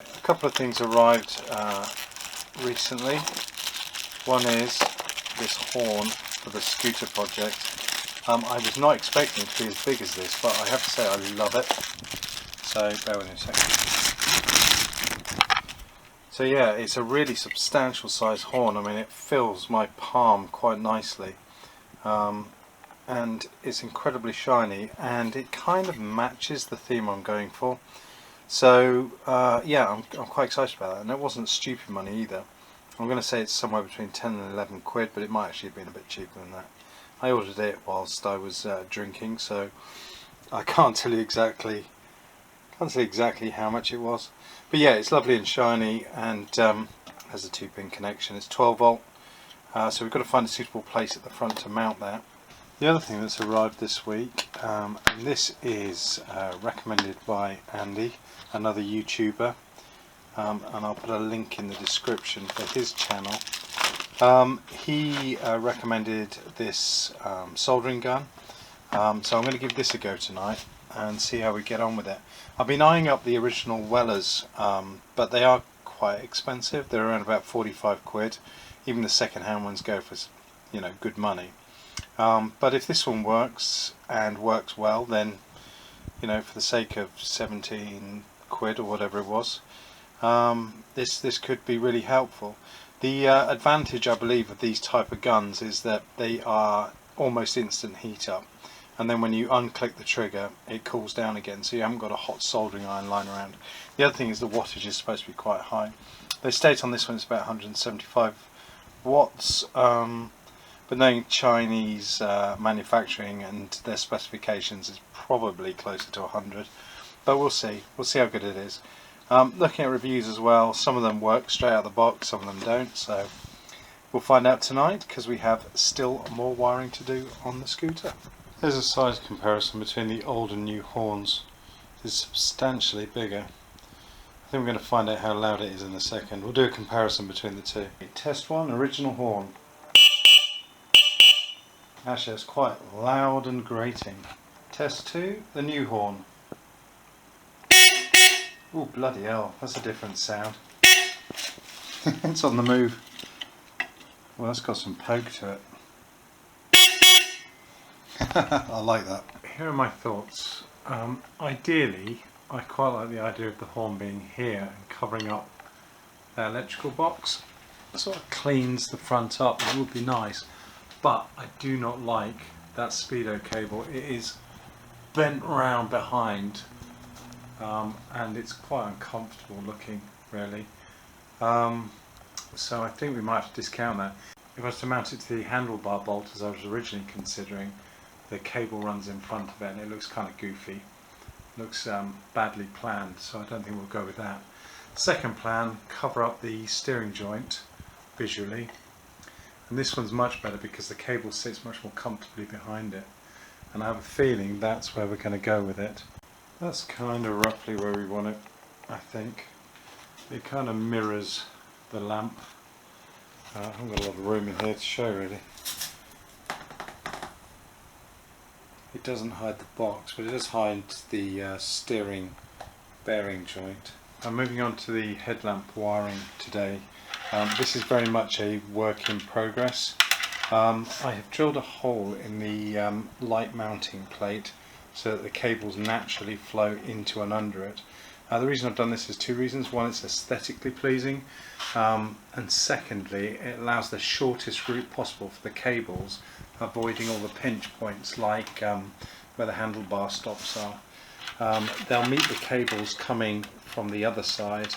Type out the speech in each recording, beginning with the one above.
A couple of things arrived recently. One is this horn for the scooter project. I was not expecting it to be as big as this, but I have to say I love it. So bear with me a second. So yeah, it's a really substantial size horn. I mean, it fills my palm quite nicely. And it's incredibly shiny, and it kind of matches the theme I'm going for. So yeah, I'm quite excited about that, and it wasn't stupid money either. I'm going to say it's somewhere between 10 and 11 quid, but it might actually have been a bit cheaper than that. I ordered it whilst I was drinking, so I can't tell you exactly how much it was. But yeah, it's lovely and shiny, and has a 2-pin connection. It's 12 volt, so we've got to find a suitable place at the front to mount that. The other thing that's arrived this week, and this is recommended by Andy, another YouTuber, and I'll put a link in the description for his channel. He recommended this soldering gun, so I'm going to give this a go tonight and see how we get on with it. I've been eyeing up the original Wellers, but they are quite expensive. They're around about 45 quid. Even the second-hand ones go for, you know, good money. But if this one works and works well, then, you know, for the sake of 17 quid or whatever it was, this could be really helpful. The advantage, I believe, of these type of guns is that they are almost instant heat up, and then when you unclick the trigger it cools down again, so you haven't got a hot soldering iron lying around. The other thing is the wattage is supposed to be quite high. They state on this one it's about 175 watts, but knowing Chinese manufacturing and their specifications, is probably closer to 100, but we'll see how good it is. Looking at reviews as well, some of them work straight out of the box, some of them don't, so we'll find out tonight, because we have still more wiring to do on the scooter. There's a size comparison between the old and new horns. It's substantially bigger. I think we're going to find out how loud it is in a second. We'll do a comparison between the two. Test one, original horn. Actually, it's quite loud and grating. Test 2, the new horn. Oh, bloody hell, that's a different sound. It's on the move. Well, that's got some poke to it. I like that. Here are my thoughts. Ideally, I quite like the idea of the horn being here and covering up the electrical box. It sort of cleans the front up, it would be nice. But I do not like that speedo cable. It is bent round behind, and it's quite uncomfortable looking, really. So I think we might have to discount that. If I was to mount it to the handlebar bolt, as I was originally considering, the cable runs in front of it and it looks kind of goofy. It looks badly planned, so I don't think we'll go with that. Second plan, cover up the steering joint visually. And this one's much better because the cable sits much more comfortably behind it, and I have a feeling that's where we're going to go with it. That's kind of roughly where we want it, I think. It kind of mirrors the lamp. I haven't got a lot of room in here to show, really. It doesn't hide the box, but it does hide the steering bearing joint. I'm moving on to the headlamp wiring today. This is very much a work in progress. I have drilled a hole in the light mounting plate so that the cables naturally flow into and under it. The reason I've done this is two reasons. One, it's aesthetically pleasing, and secondly, it allows the shortest route possible for the cables, avoiding all the pinch points like where the handlebar stops are. They'll meet the cables coming from the other side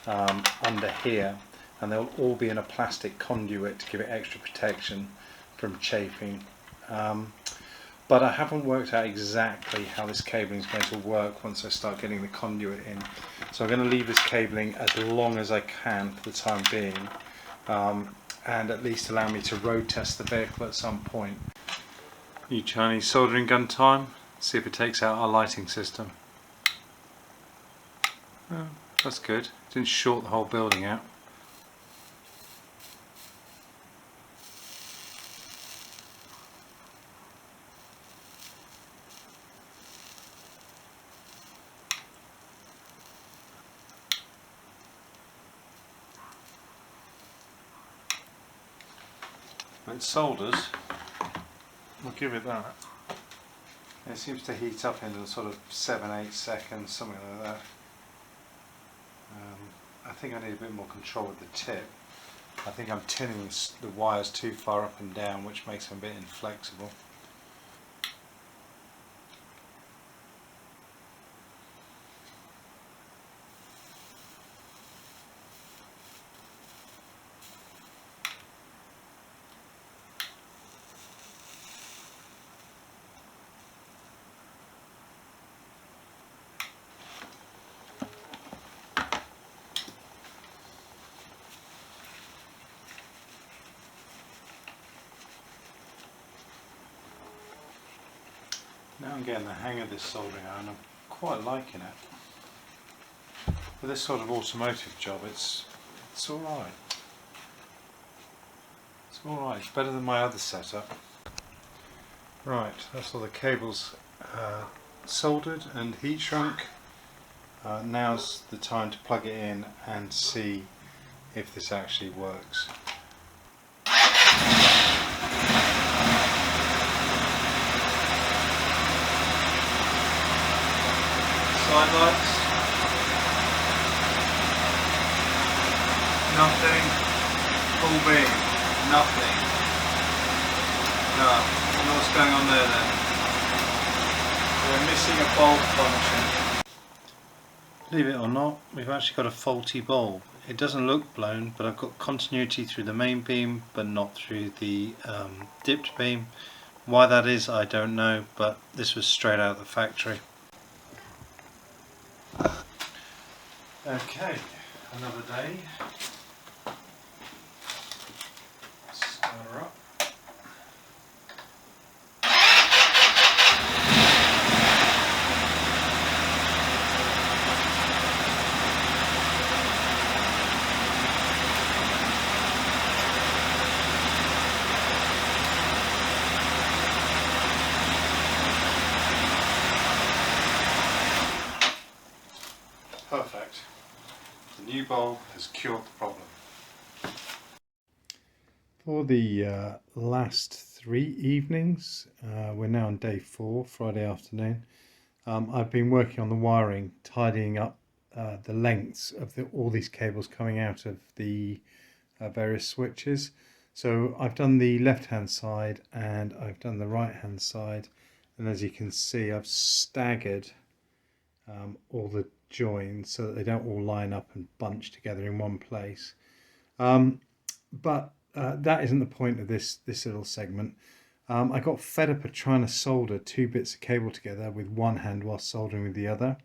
under here, and they'll all be in a plastic conduit to give it extra protection from chafing. But I haven't worked out exactly how this cabling is going to work once I start getting the conduit in. So I'm going to leave this cabling as long as I can for the time being, and at least allow me to road test the vehicle at some point. New Chinese soldering gun time. See if it takes out our lighting system. Oh, that's good. It didn't short the whole building out. It solders, we'll give it that. It seems to heat up in sort of 7-8 seconds, something like that. I think I need a bit more control with the tip. I think I'm tinning the wires too far up and down, which makes them a bit inflexible. Now I'm getting the hang of this soldering iron, I'm quite liking it. For this sort of automotive job, it's alright. It's alright, it's better than my other setup. Right, that's all the cables soldered and heat shrunk. Now's the time to plug it in and see if this actually works. Side lights, nothing, full beam, nothing. No, I don't know what's going on there then. We're missing a bulb function. Believe it or not, we've actually got a faulty bulb. It doesn't look blown, but I've got continuity through the main beam but not through the dipped beam. Why that is I don't know, but this was straight out of the factory. Okay, another day. Start her up. Perfect. The new bulb has cured the problem. For the last 3 evenings, we're now on day 4, Friday afternoon. I've been working on the wiring, tidying up the lengths of all these cables coming out of the various switches. So I've done the left hand side and I've done the right hand side, and as you can see I've staggered all the joins so that they don't all line up and bunch together in one place. But that isn't the point of this little segment. I got fed up of trying to solder 2 bits of cable together with one hand while soldering with the other.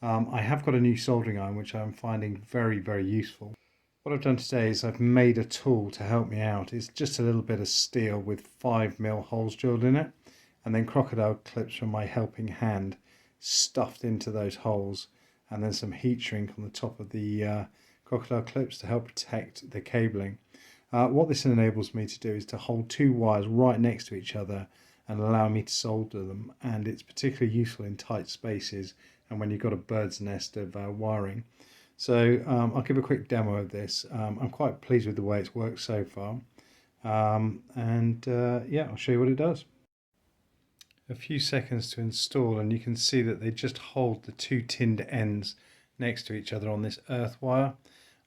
I have got a new soldering iron which I'm finding very, very useful. What I've done today is I've made a tool to help me out. It's just a little bit of steel with 5mm holes drilled in it, and then crocodile clips from my helping hand stuffed into those holes, and then some heat shrink on the top of the crocodile clips to help protect the cabling. What this enables me to do is to hold 2 wires right next to each other and allow me to solder them, and it's particularly useful in tight spaces and when you've got a bird's nest of wiring. So I'll give a quick demo of this. I'm quite pleased with the way it's worked so far, yeah, I'll show you what it does. A few seconds to install, and you can see that they just hold the 2 tinned ends next to each other on this earth wire.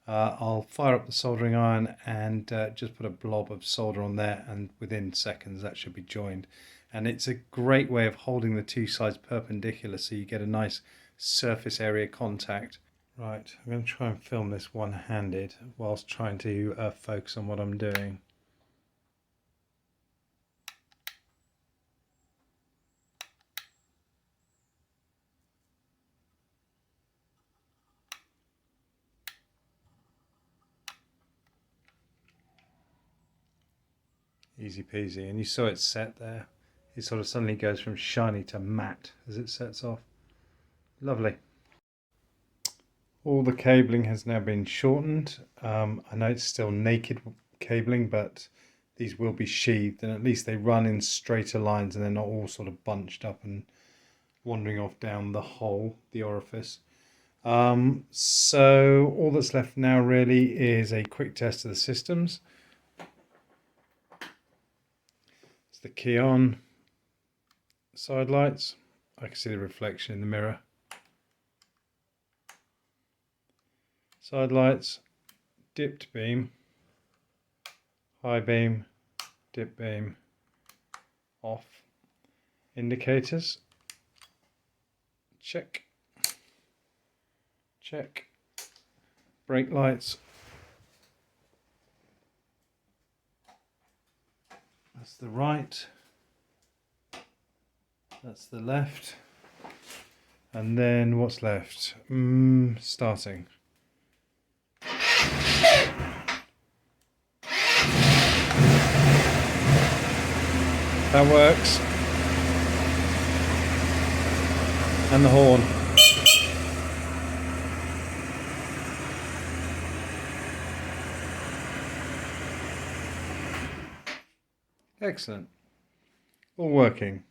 I'll fire up the soldering iron and just put a blob of solder on there, and within seconds that should be joined. And it's a great way of holding the 2 sides perpendicular so you get a nice surface area contact. Right, I'm going to try and film this one-handed whilst trying to focus on what I'm doing. Easy peasy, and you saw it set there. It sort of suddenly goes from shiny to matte as it sets off. Lovely. All the cabling has now been shortened. I know it's still naked cabling, but these will be sheathed, and at least they run in straighter lines and they're not all sort of bunched up and wandering off down the hole, the orifice. So all that's left now really is a quick test of the systems. the key on. Side lights. I can see the reflection in the mirror. Side lights. Dipped beam. High beam. Dip beam. Off. Indicators. Check. Check. Brake lights. That's the right. That's the left. And then what's left? Starting. That works. And the horn. Excellent. All working.